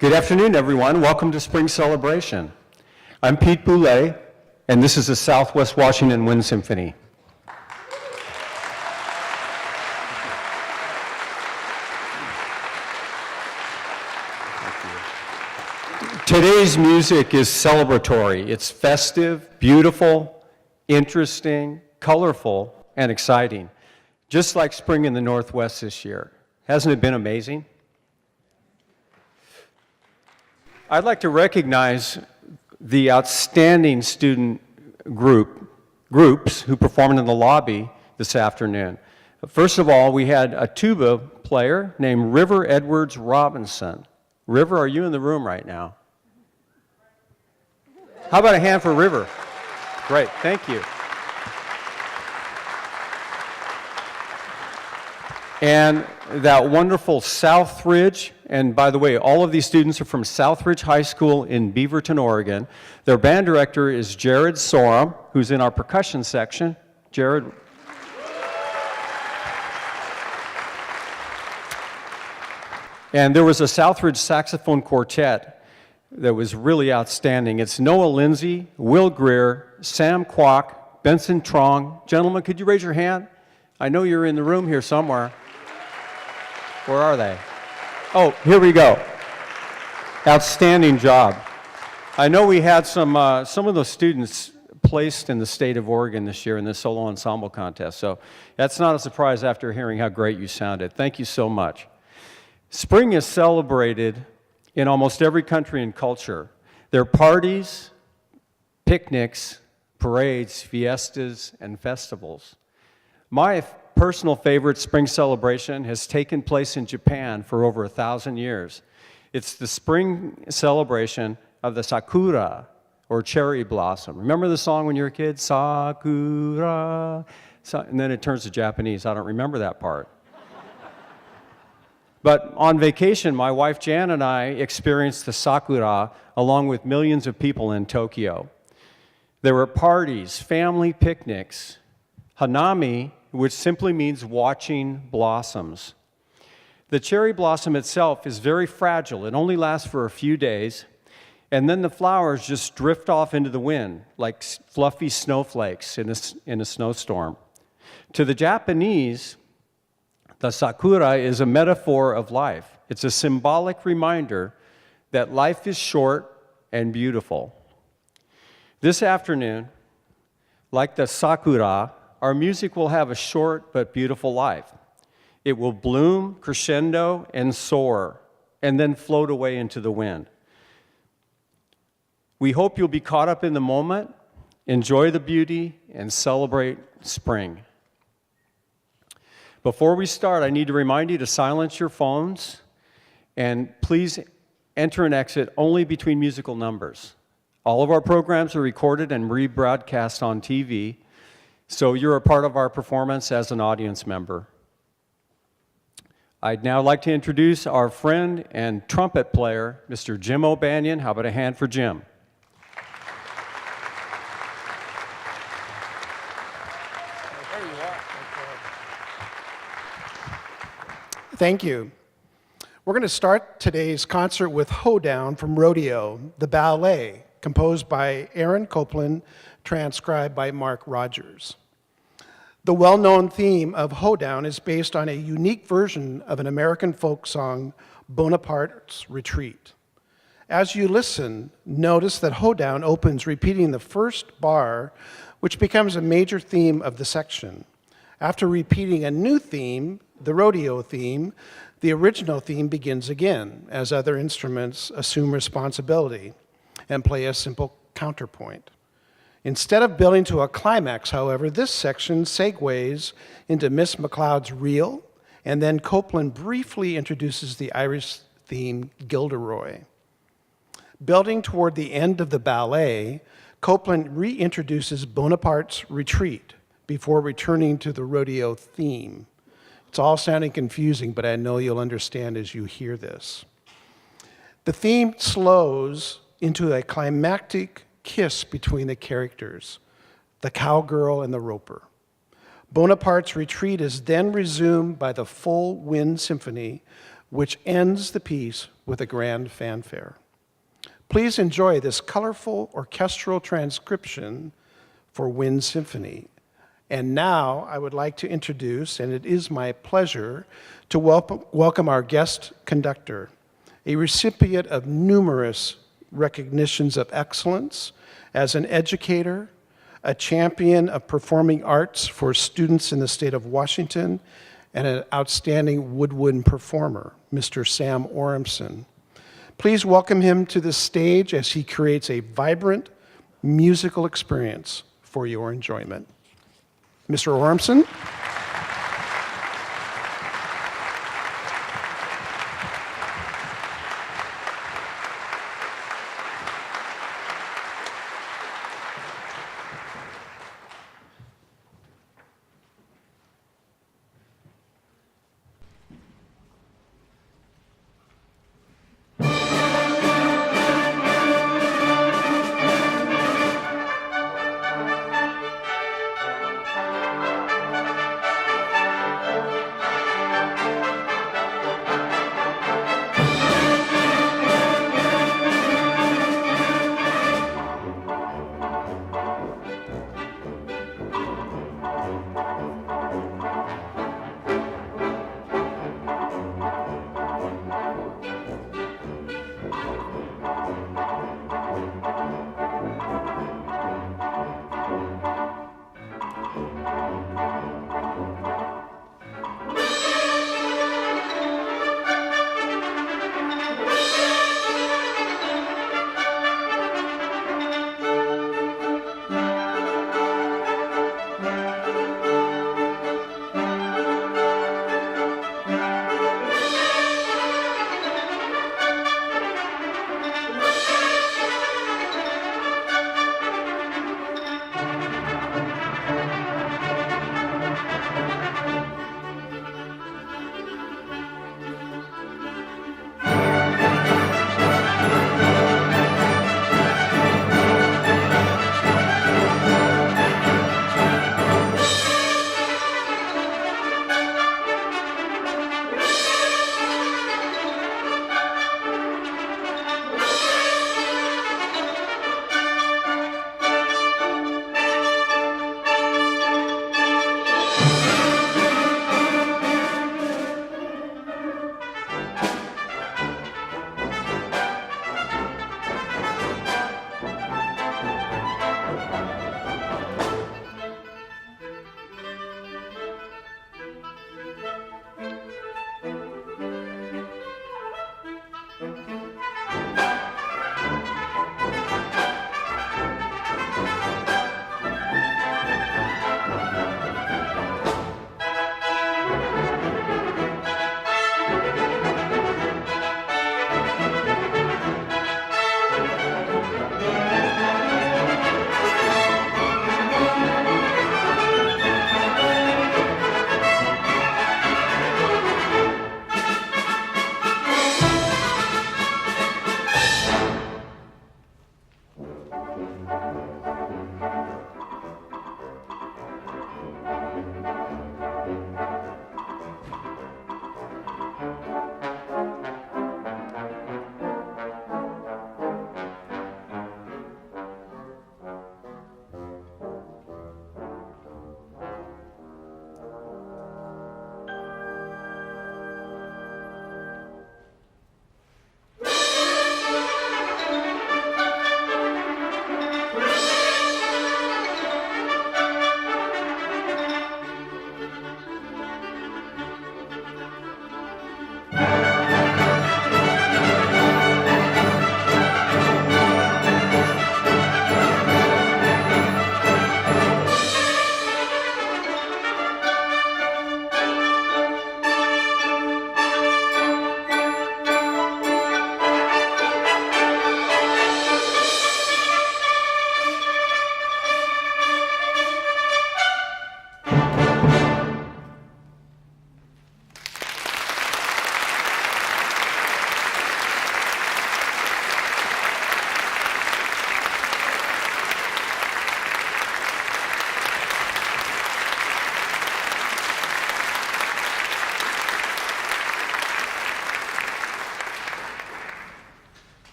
Good afternoon, everyone. Welcome to Spring Celebration. I'm Pete Boulay, and this is the Southwest Washington Wind Symphony. Today's music is celebratory. It's festive, beautiful, interesting, colorful, and exciting. Just like spring in the Northwest this year. Hasn't it been amazing? I'd like to recognize the outstanding student groups who performed in the lobby this afternoon. First of all, we had a tuba player named River Edwards Robinson. River, are you in the room right now? How about a hand for River? Great, thank you. And that wonderful Southridge, and by the way, all of these students are from Southridge High School in Beaverton, Oregon. Their band director is Jared Sorum, who's in our percussion section. Jared. And there was a Southridge saxophone quartet that was really outstanding. It's Noah Lindsay, Will Greer, Sam Kwok, Benson Trong. Gentlemen, could you raise your hand? I know you're in the room here somewhere. Where are they? Oh, here we go. Outstanding job. I know we had some of those students placed in the state of Oregon this year in the solo ensemble contest, so that's not a surprise after hearing how great you sounded. Thank you so much. Spring is celebrated in almost every country and culture. There are parties, picnics, parades, fiestas, and festivals. My personal favorite spring celebration has taken place in Japan for over 1,000 years. It's the spring celebration of the sakura, or cherry blossom. Remember the song when you were a kid? Sakura, and then it turns to Japanese. I don't remember that part. But on vacation, my wife Jan and I experienced the sakura along with millions of people in Tokyo. There were parties, family picnics, hanami, which simply means watching blossoms. The cherry blossom itself is very fragile. It only lasts for a few days, and then the flowers just drift off into the wind like fluffy snowflakes in a snowstorm. To the Japanese, the sakura is a metaphor of life. It's a symbolic reminder that life is short and beautiful. This afternoon, like the sakura, our music will have a short but beautiful life. It will bloom, crescendo, and soar, and then float away into the wind. We hope you'll be caught up in the moment, enjoy the beauty, and celebrate spring. Before we start, I need to remind you to silence your phones, and please enter and exit only between musical numbers. All of our programs are recorded and rebroadcast on TV, so you're a part of our performance as an audience member. I'd now like to introduce our friend and trumpet player, Mr. Jim O'Banion. How about a hand for Jim? Thank you. We're going to start today's concert with Hoedown from Rodeo, the ballet, composed by Aaron Copland, transcribed by Mark Rogers. The well-known theme of Hoedown is based on a unique version of an American folk song, Bonaparte's Retreat. As you listen, notice that Hoedown opens repeating the first bar, which becomes a major theme of the section. After repeating a new theme, the rodeo theme, the original theme begins again, as other instruments assume responsibility and play a simple counterpoint. Instead of building to a climax, however, this section segues into Miss McLeod's Reel, and then Copland briefly introduces the Irish theme, Gilderoy. Building toward the end of the ballet, Copland reintroduces Bonaparte's Retreat before returning to the rodeo theme. It's all sounding confusing, but I know you'll understand as you hear this. The theme slows into a climactic kiss between the characters, the cowgirl and the roper. Bonaparte's Retreat is then resumed by the full wind symphony which ends the piece with a grand fanfare. Please enjoy this colorful orchestral transcription for Wind Symphony. And now I would like to introduce, and it is my pleasure, to welcome our guest conductor, a recipient of numerous recognitions of excellence as an educator, a champion of performing arts for students in the state of Washington, and an outstanding woodwind performer, Mr. Sam Oramson. Please welcome him to the stage as he creates a vibrant musical experience for your enjoyment. Mr. Oramson.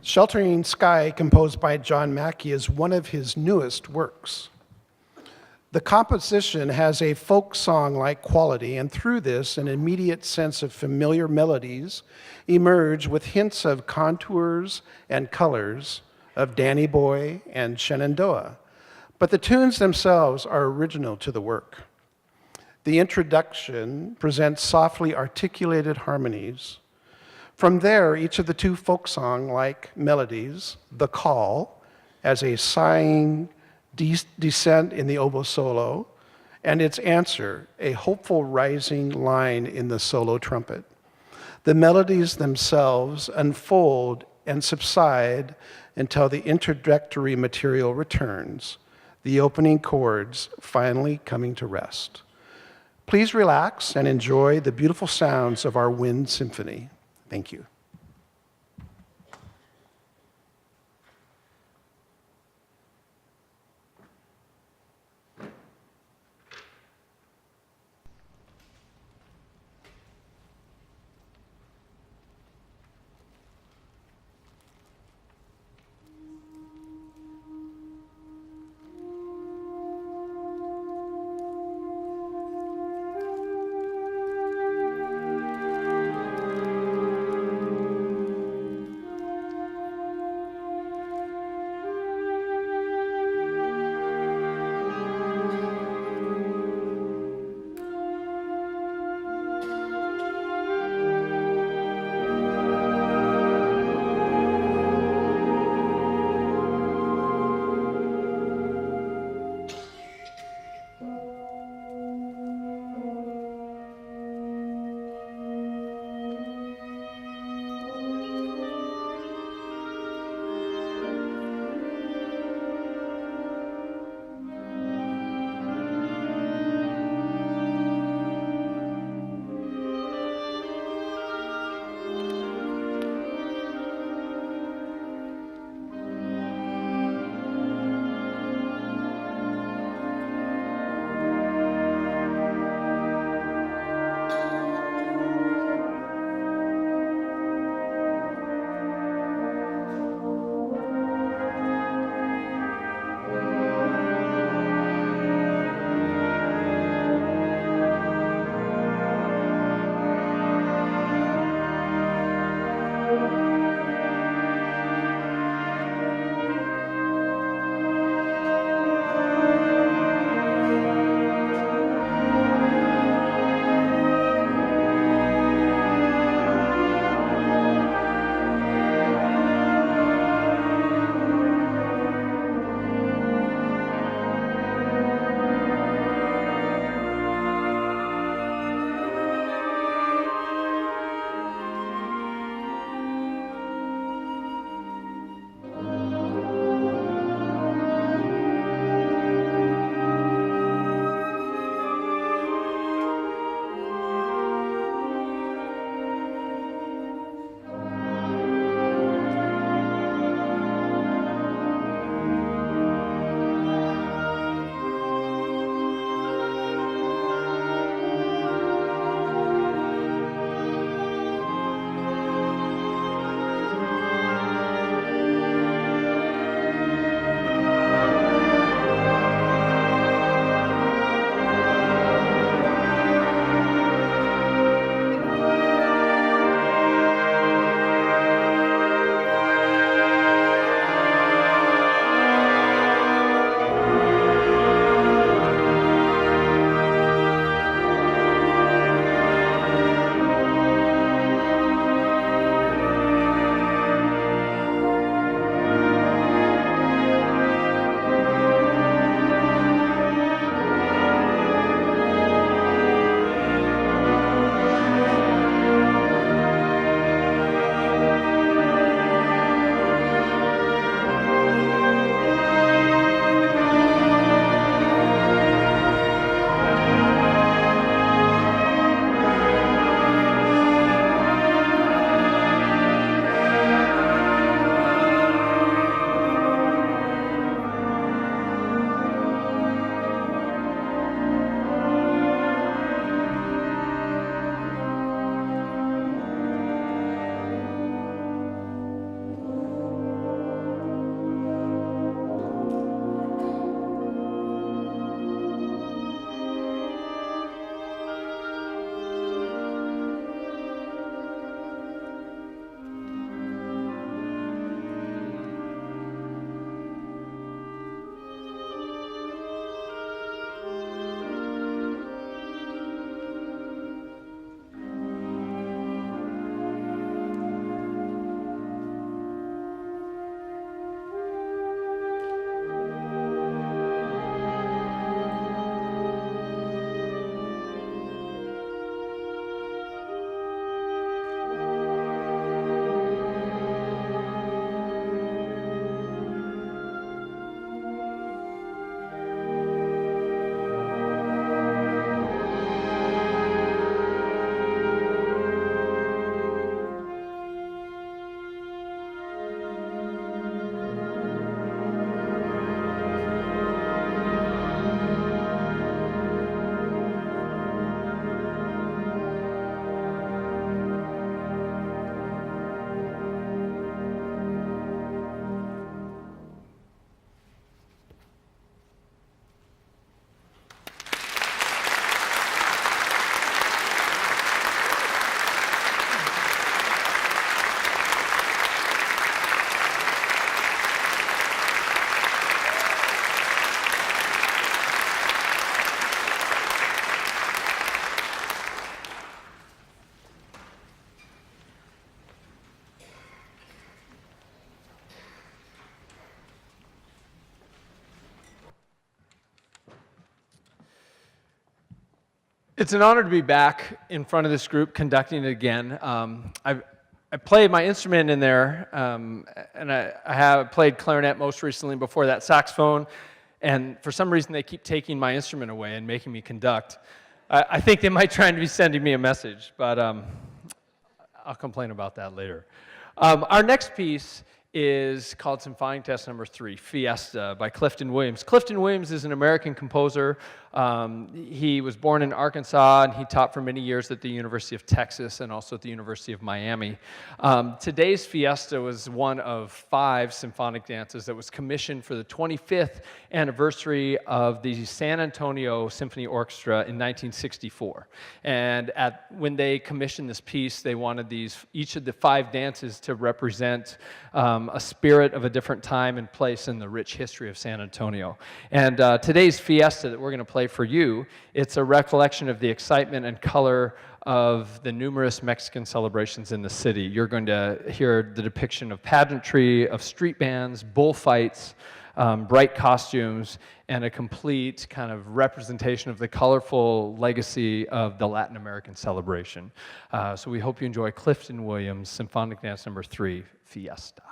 Sheltering Sky, composed by John Mackey, is one of his newest works. The composition has a folk song-like quality, and through this, an immediate sense of familiar melodies emerge with hints of contours and colors of Danny Boy and Shenandoah. But the tunes themselves are original to the work. The introduction presents softly articulated harmonies. From there, each of the two folk song-like melodies, The Call, as a sighing descent in the oboe solo, and its answer, a hopeful rising line in the solo trumpet. The melodies themselves unfold and subside until the introductory material returns, the opening chords finally coming to rest. Please relax and enjoy the beautiful sounds of our wind symphony. Thank you. It's an honor to be back in front of this group conducting it again. I played my instrument in there, and I have played clarinet most recently, before that saxophone, and for some reason they keep taking my instrument away and making me conduct. I think they might try and be sending me a message, but I'll complain about that later. Our next piece is called Symphonic Test Number 3, Fiesta, by Clifton Williams. Clifton Williams is an American composer. He was born in Arkansas, and he taught for many years at the University of Texas and also at the University of Miami. Today's Fiesta was one of 5 symphonic dances that was commissioned for the 25th anniversary of the San Antonio Symphony Orchestra in 1964. And when they commissioned this piece, they wanted each of the 5 dances to represent a spirit of a different time and place in the rich history of San Antonio. And today's Fiesta that we're going to play for you, it's a recollection of the excitement and color of the numerous Mexican celebrations in the city. You're going to hear the depiction of pageantry, of street bands, bullfights, bright costumes, and a complete kind of representation of the colorful legacy of the Latin American celebration. So we hope you enjoy Clifton Williams' Symphonic Dance Number 3, Fiesta.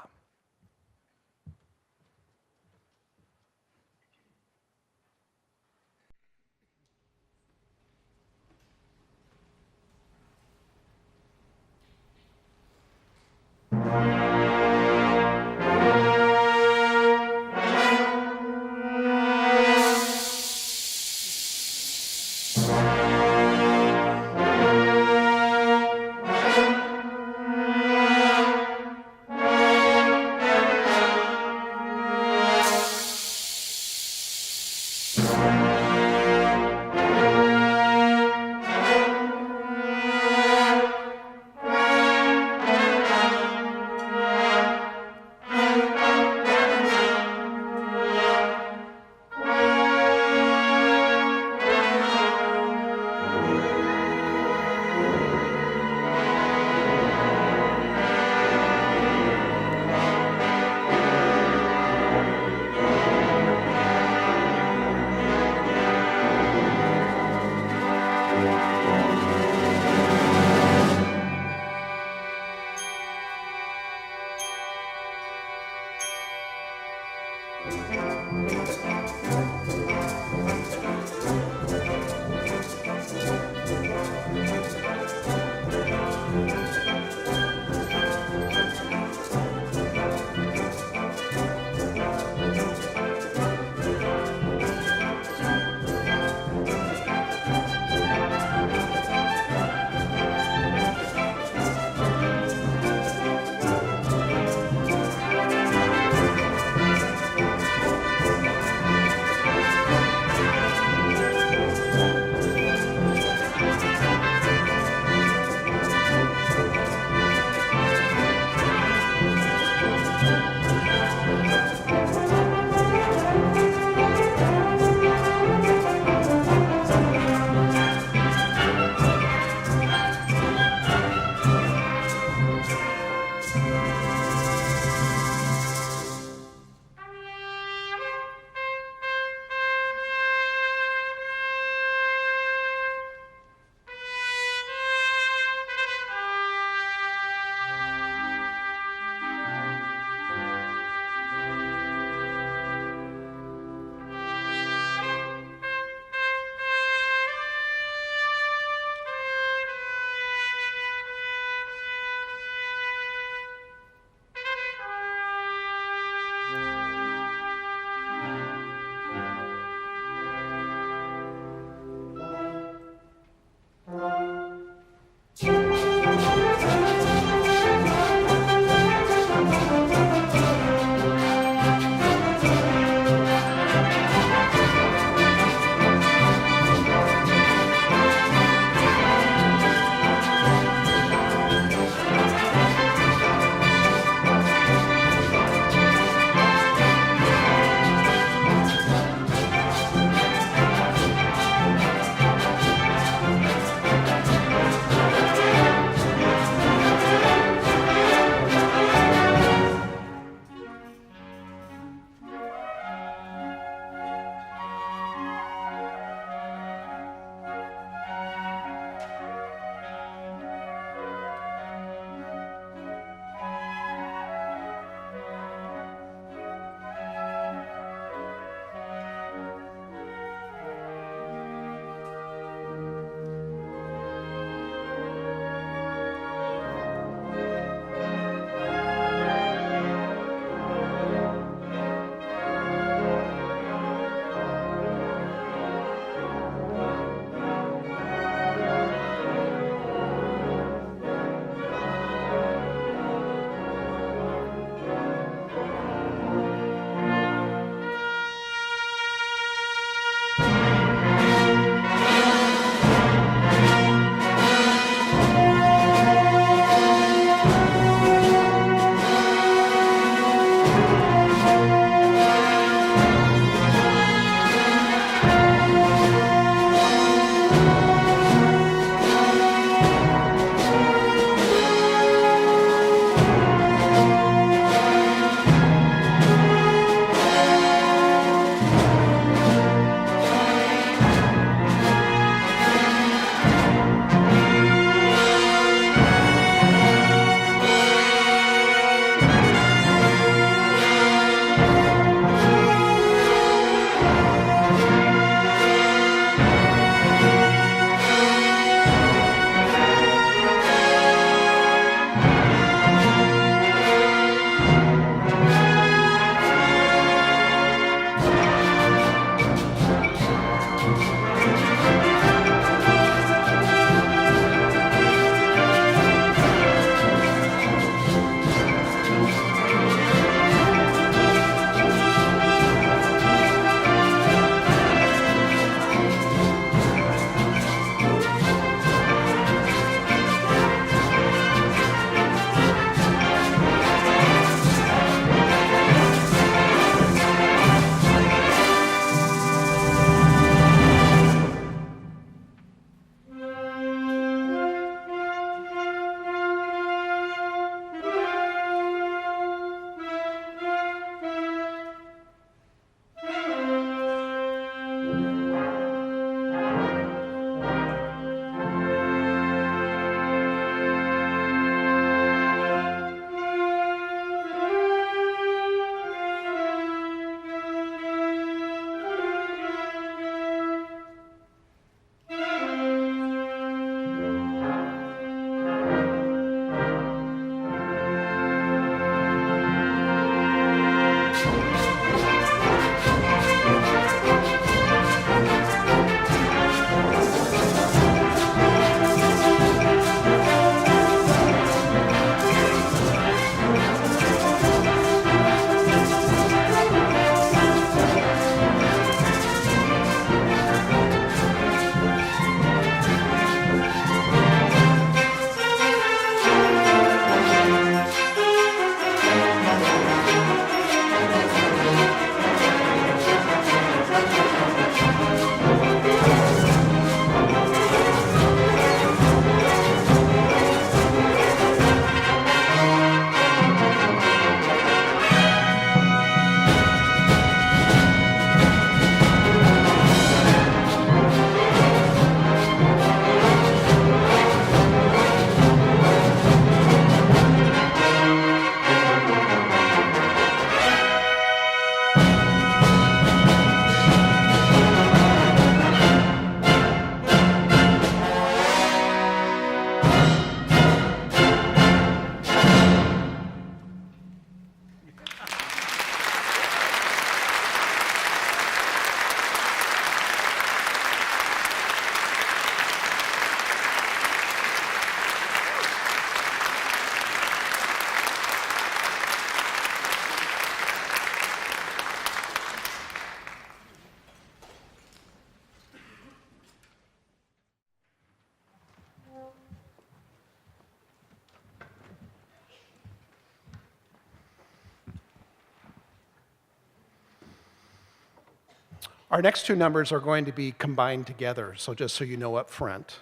Our next two numbers are going to be combined together, so just so you know up front.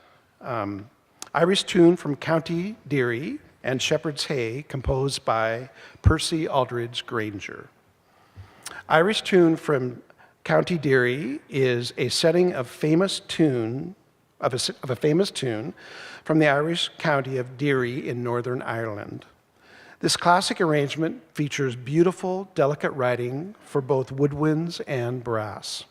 Irish Tune from County Derry and Shepherd's Hay, composed by Percy Aldridge Granger. Irish Tune from County Derry is a setting of a famous tune from the Irish county of Derry in Northern Ireland. This classic arrangement features beautiful, delicate writing for both woodwinds and brass.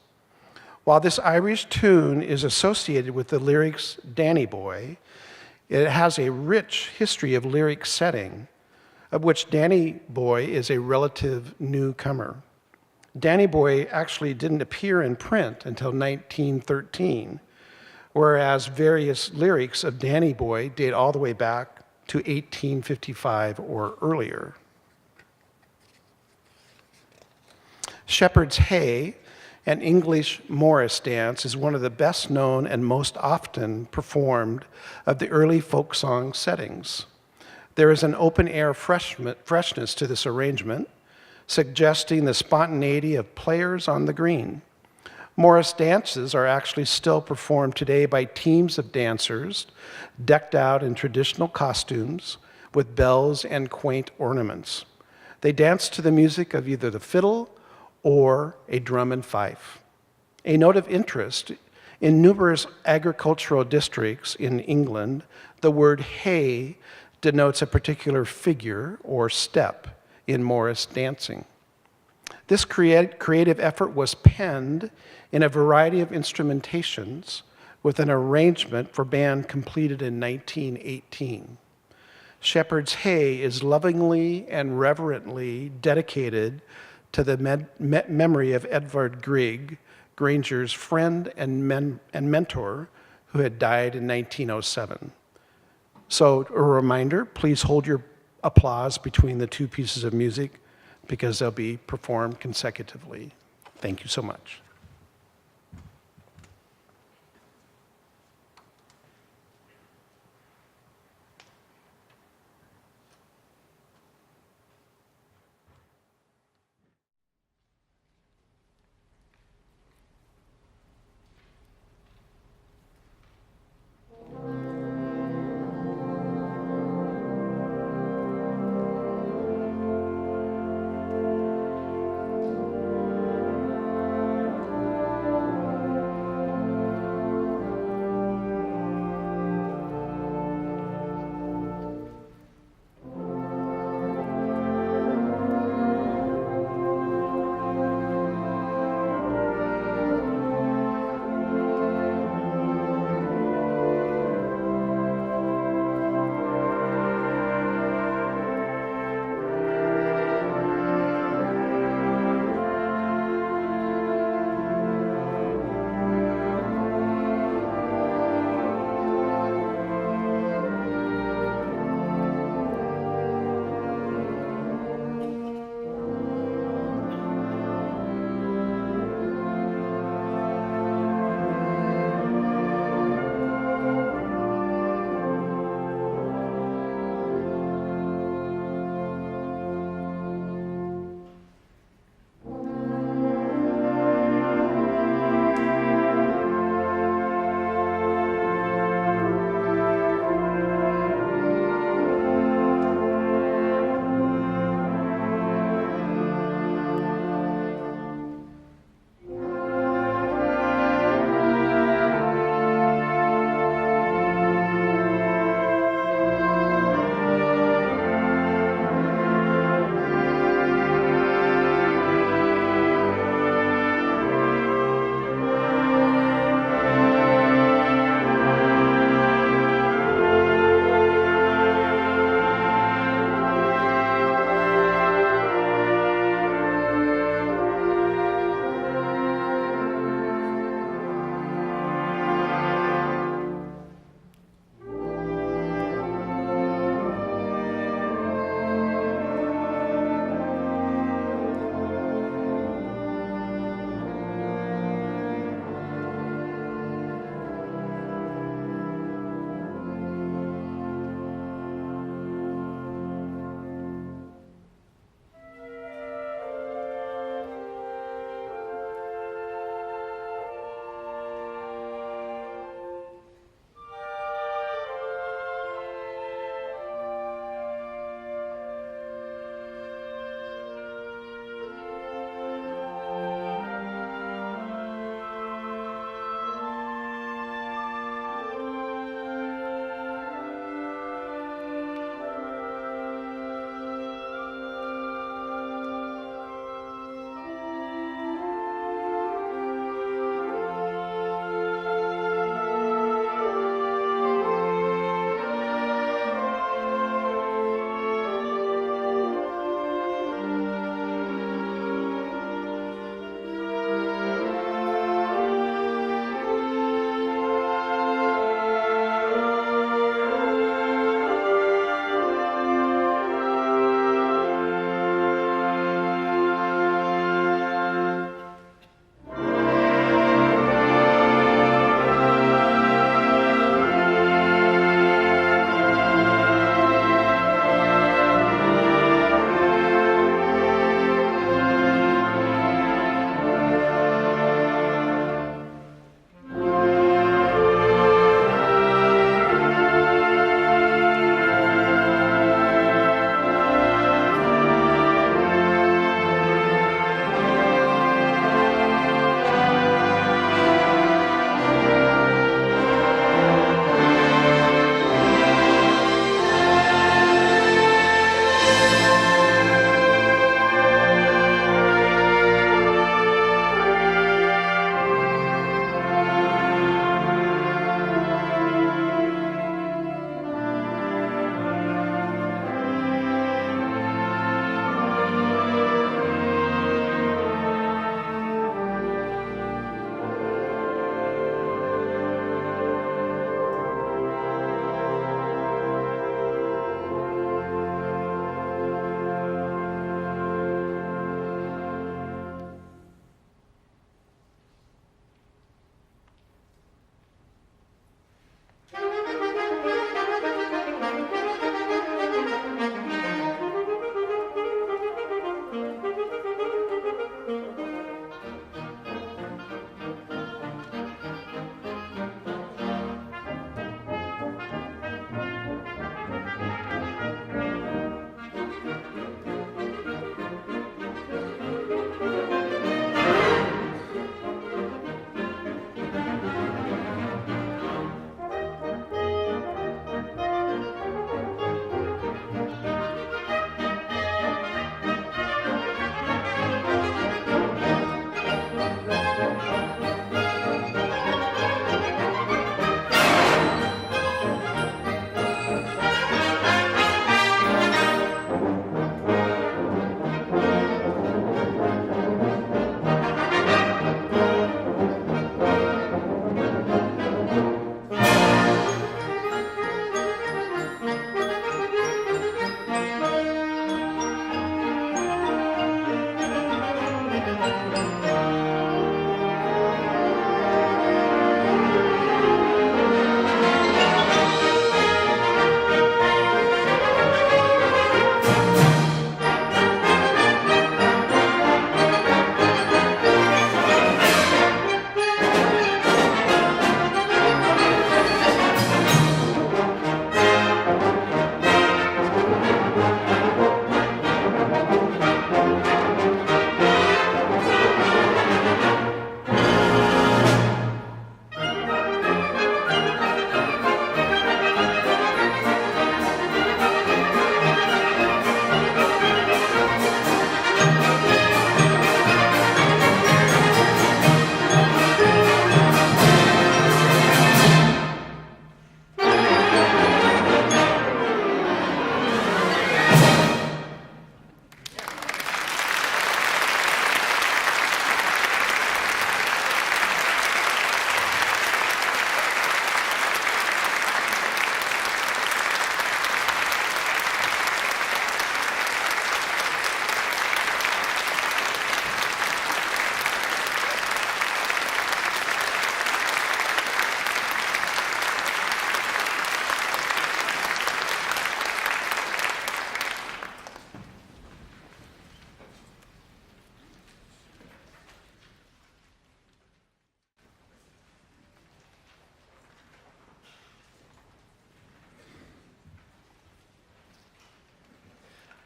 While this Irish tune is associated with the lyrics Danny Boy, it has a rich history of lyric setting, of which Danny Boy is a relative newcomer. Danny Boy actually didn't appear in print until 1913, whereas various lyrics of Danny Boy date all the way back to 1855 or earlier. Shepherd's Hay, an English Morris dance, is one of the best known and most often performed of the early folk song settings. There is an open-air freshness to this arrangement, suggesting the spontaneity of players on the green. Morris dances are actually still performed today by teams of dancers decked out in traditional costumes with bells and quaint ornaments. They dance to the music of either the fiddle or a drum and fife. A note of interest, in numerous agricultural districts in England, the word hay denotes a particular figure or step in Morris dancing. This creative effort was penned in a variety of instrumentations with an arrangement for band completed in 1918. Shepherd's Hay is lovingly and reverently dedicated to the memory of Edvard Grieg, Granger's friend and mentor, who had died in 1907. So a reminder, please hold your applause between the two pieces of music because they'll be performed consecutively. Thank you so much.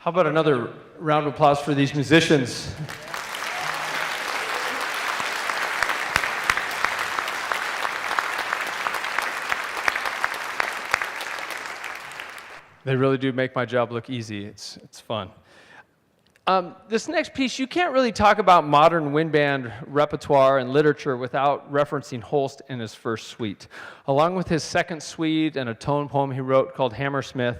How about another round of applause for these musicians? They really do make my job look easy. It's fun. This next piece, you can't really talk about modern wind band repertoire and literature without referencing Holst and his first suite. Along with his second suite and a tone poem he wrote called Hammersmith,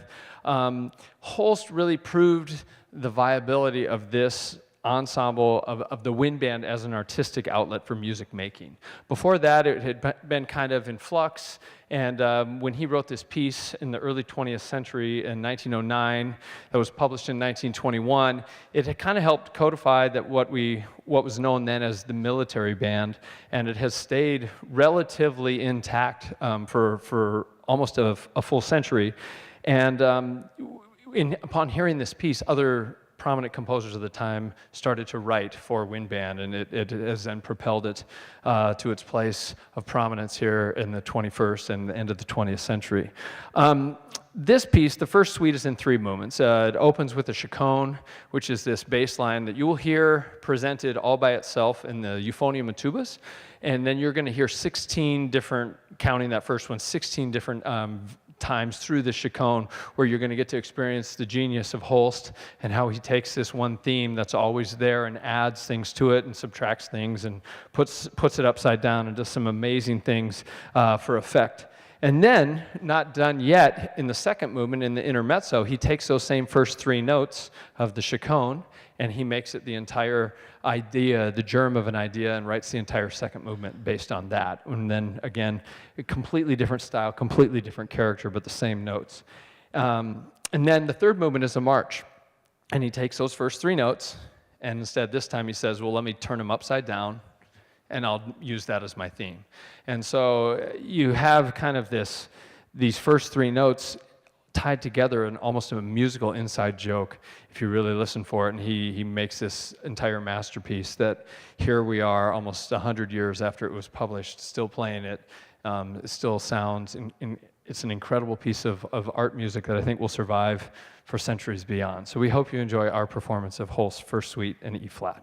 Holst really proved the viability of this ensemble of the wind band as an artistic outlet for music making. Before that, it had been kind of in flux, and when he wrote this piece in the early 20th century in 1909, that was published in 1921, it had kind of helped codify that what was known then as the military band, and it has stayed relatively intact for almost a full century. And upon hearing this piece, other prominent composers of the time started to write for wind band, and it has then propelled it to its place of prominence here in the 21st and the end of the 20th century. This piece, the first suite, is in 3 movements. It opens with a chaconne, which is this bass line that you will hear presented all by itself in the euphonium and tubas, and then you're going to hear 16 different, counting that first one, 16 different times through the chaconne, where you're going to get to experience the genius of Holst and how he takes this one theme that's always there and adds things to it and subtracts things and puts it upside down and does some amazing things for effect. And then, not done yet, in the second movement, in the intermezzo, he takes those same first 3 notes of the chaconne and he makes it the entire idea, the germ of an idea, and writes the entire second movement based on that. And then, again, a completely different style, completely different character, but the same notes. And then the third movement is a march. And he takes those first 3 notes, and instead this time he says, well, let me turn them upside down, and I'll use that as my theme. And so you have kind of these first 3 notes tied together in almost a musical inside joke, if you really listen for it. And he makes this entire masterpiece that here we are almost 100 years after it was published, still playing it. It still sounds, it's an incredible piece of art music that I think will survive for centuries beyond. So we hope you enjoy our performance of Holst's first suite in E flat.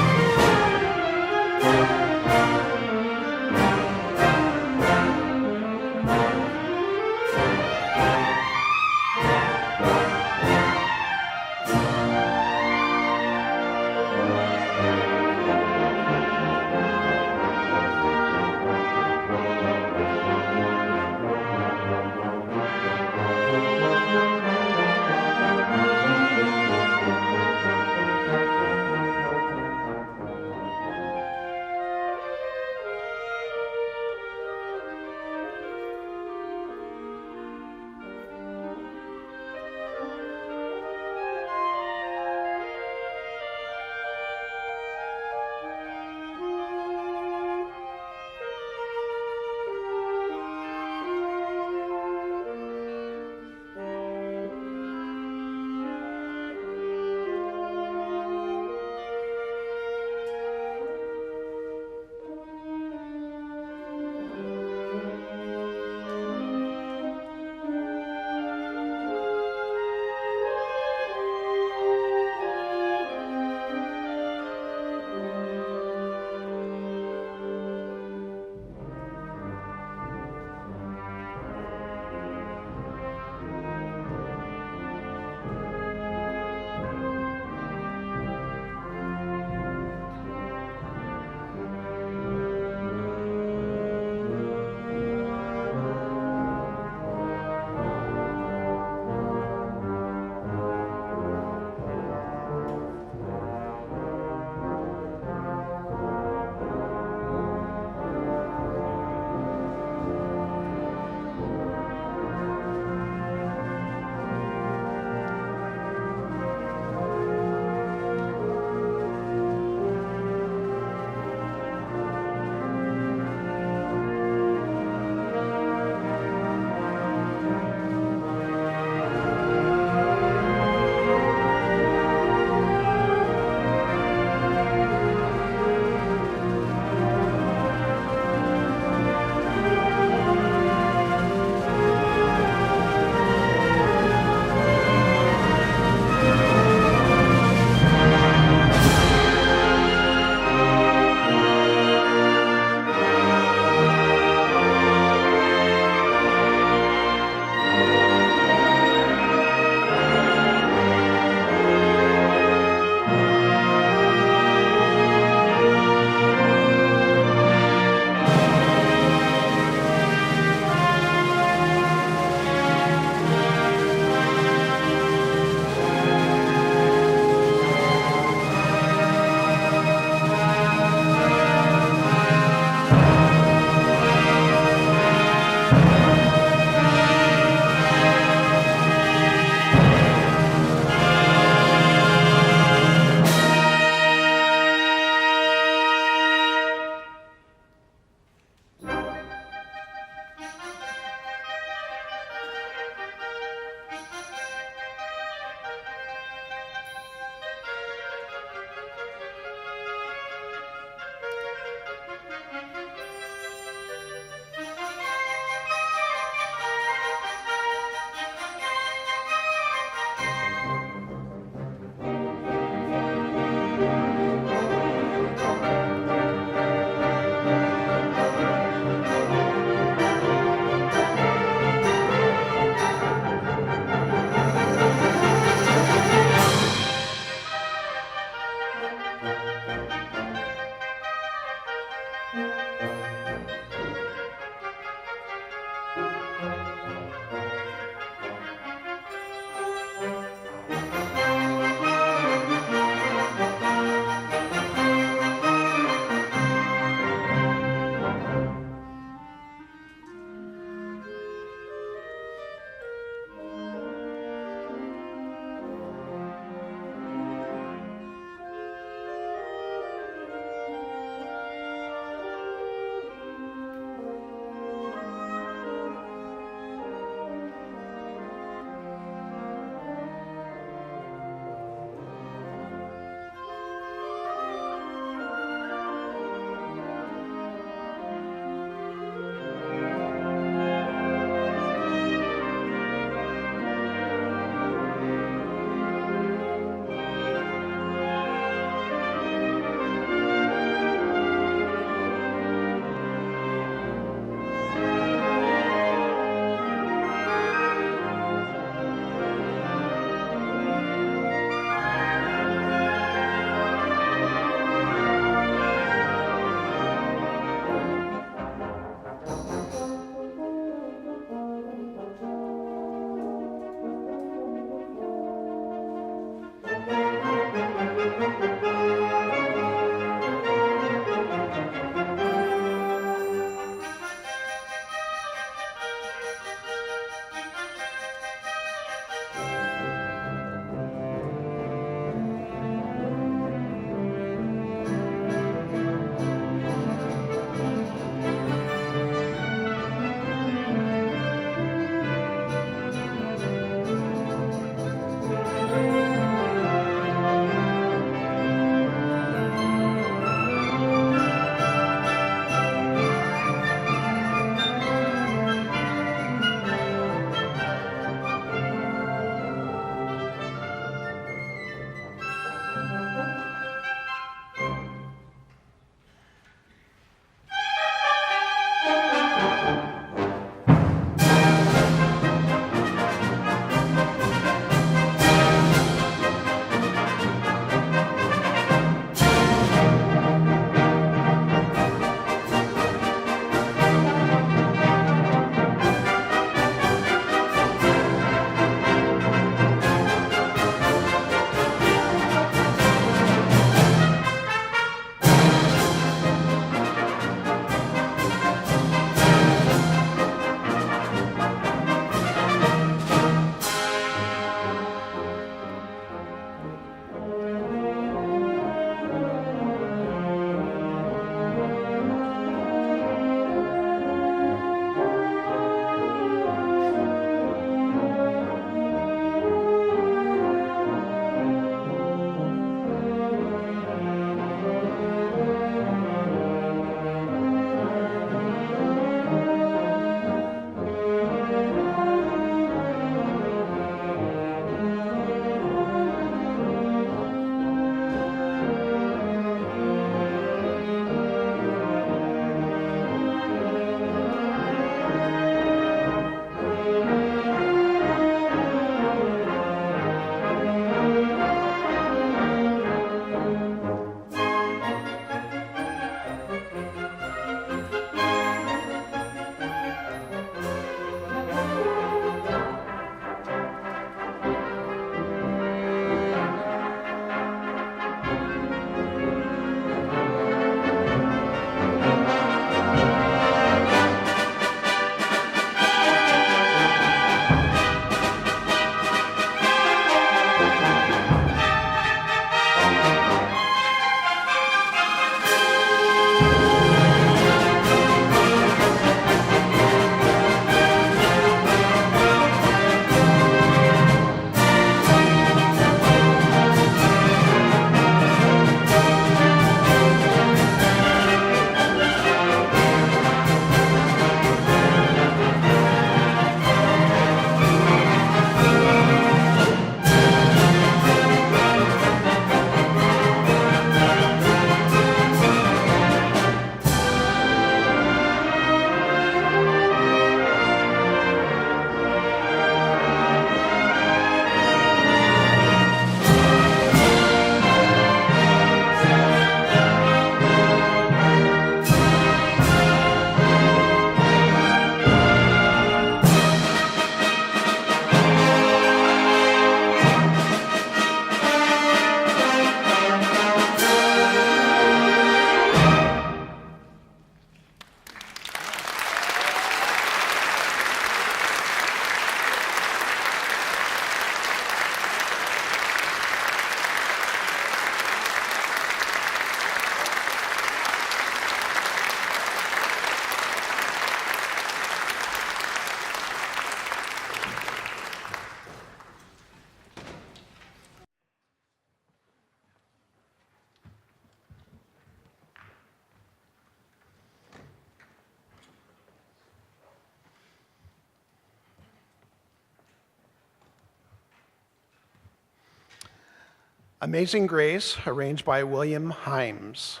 Amazing Grace, arranged by William Himes.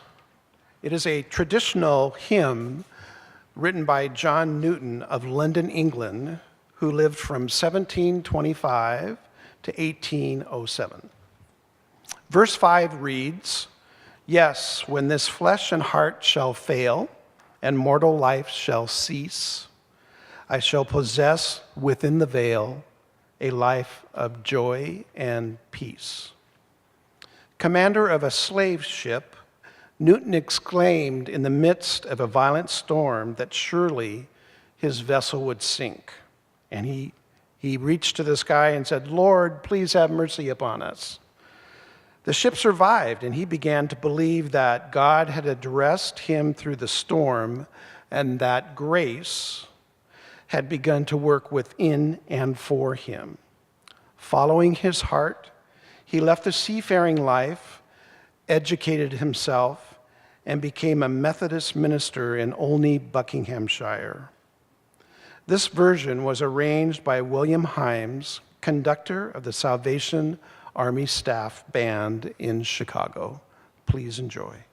It is a traditional hymn written by John Newton of London, England, who lived from 1725 to 1807. Verse 5 reads, "Yes, when this flesh and heart shall fail, and mortal life shall cease, I shall possess within the veil a life of joy and peace." Commander of a slave ship, Newton exclaimed in the midst of a violent storm that surely his vessel would sink. And he reached to the sky and said, "Lord, please have mercy upon us." The ship survived, and he began to believe that God had addressed him through the storm and that grace had begun to work within and for him. Following his heart, he left the seafaring life, educated himself, and became a Methodist minister in Olney, Buckinghamshire. This version was arranged by William Himes, conductor of the Salvation Army Staff Band in Chicago. Please enjoy.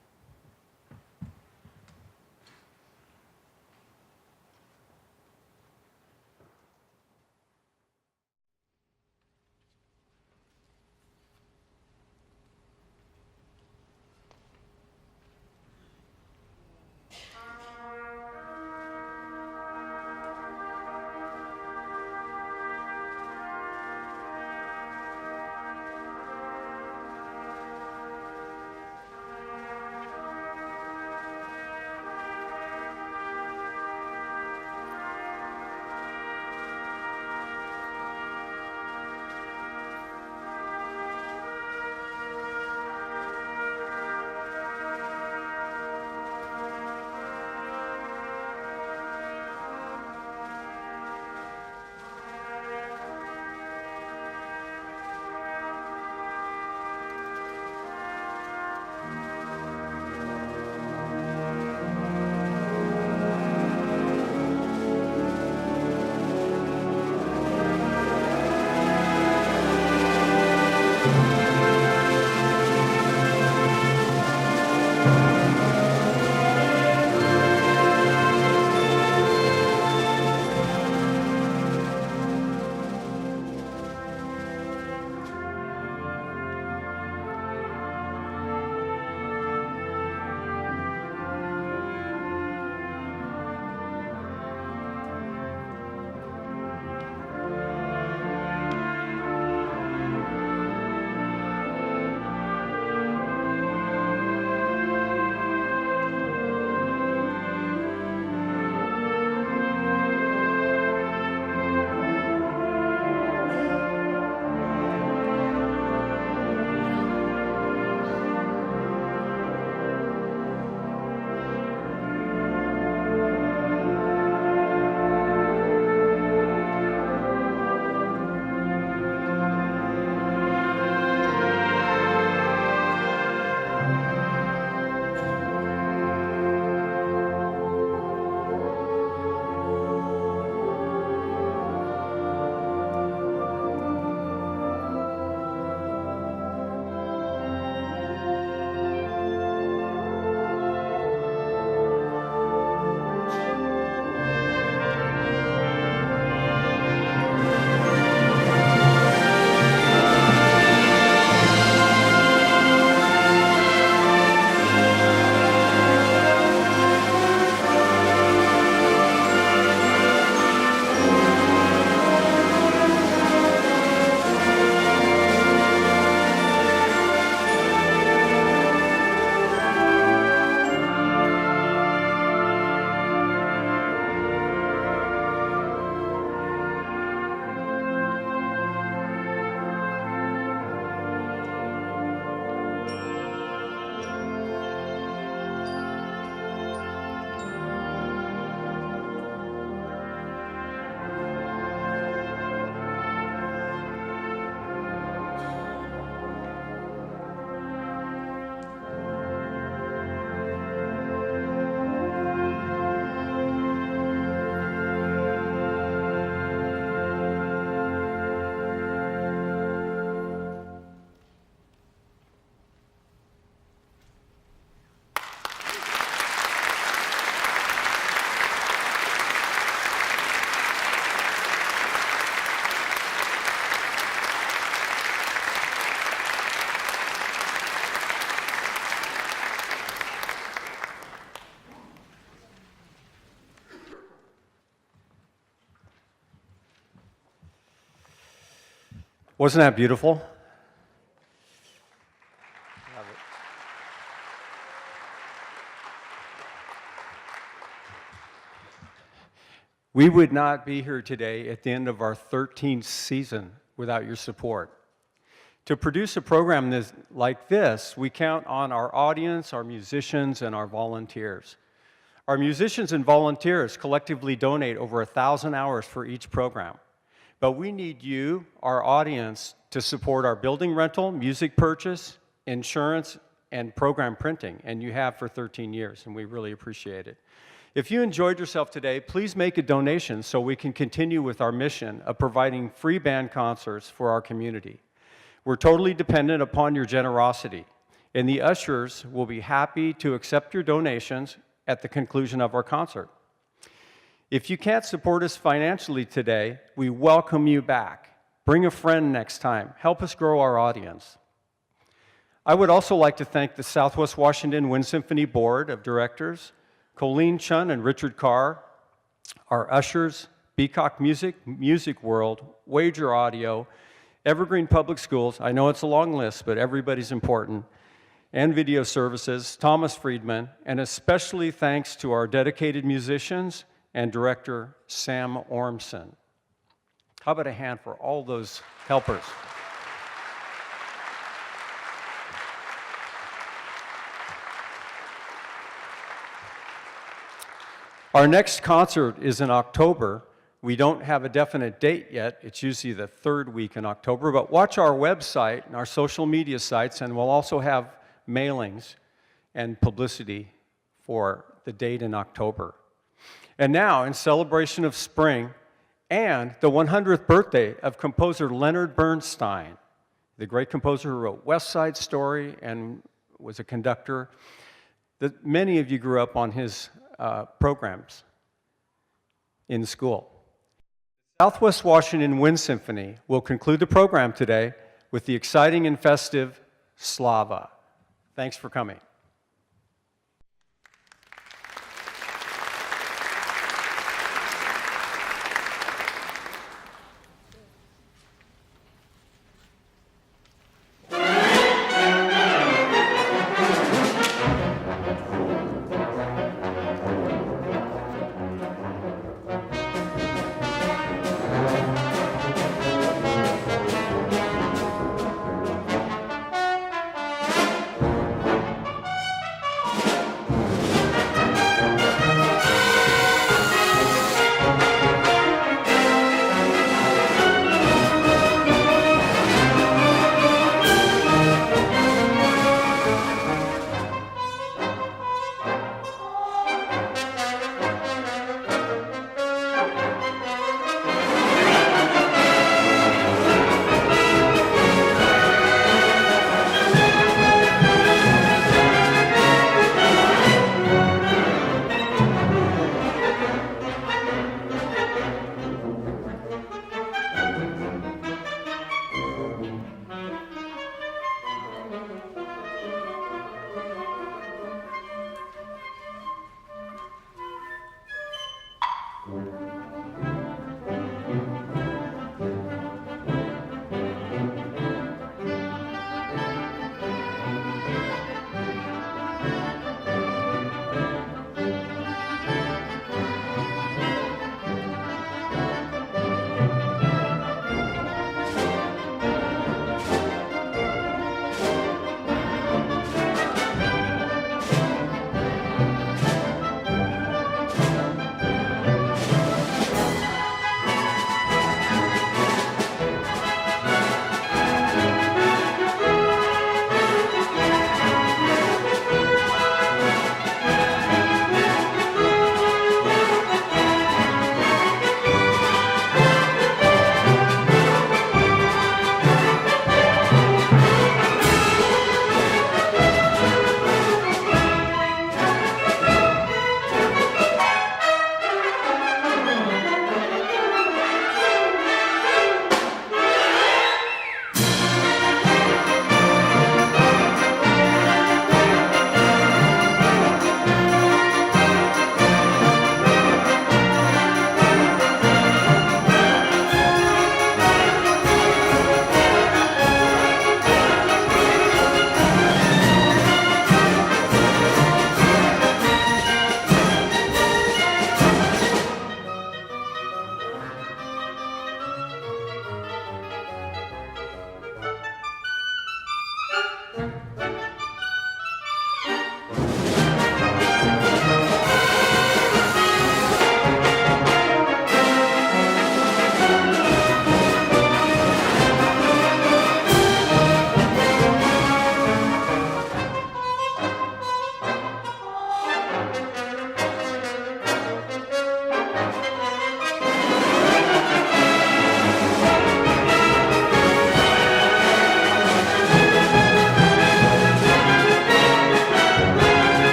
Wasn't that beautiful? We would not be here today at the end of our 13th season without your support. To produce a program like this, we count on our audience, our musicians, and our volunteers. Our musicians and volunteers collectively donate over 1,000 hours for each program. But we need you, our audience, to support our building rental, music purchase, insurance, and program printing, and you have for 13 years, and we really appreciate it. If you enjoyed yourself today, please make a donation so we can continue with our mission of providing free band concerts for our community. We're totally dependent upon your generosity, and the ushers will be happy to accept your donations at the conclusion of our concert. If you can't support us financially today, we welcome you back. Bring a friend next time. Help us grow our audience. I would also like to thank the Southwest Washington Wind Symphony Board of Directors, Colleen Chun and Richard Carr, our ushers, Beacock Music, Music World, Wager Audio, Evergreen Public Schools, I know it's a long list, but everybody's important, and Video Services, Thomas Friedman, and especially thanks to our dedicated musicians and director, Sam Ormson. How about a hand for all those helpers? Our next concert is in October. We don't have a definite date yet. It's usually the third week in October, but watch our website and our social media sites, and we'll also have mailings and publicity for the date in October. And now, in celebration of spring and the 100th birthday of composer Leonard Bernstein, the great composer who wrote West Side Story and was a conductor, that many of you grew up on his programs in school. Southwest Washington Wind Symphony will conclude the program today with the exciting and festive Slava. Thanks for coming.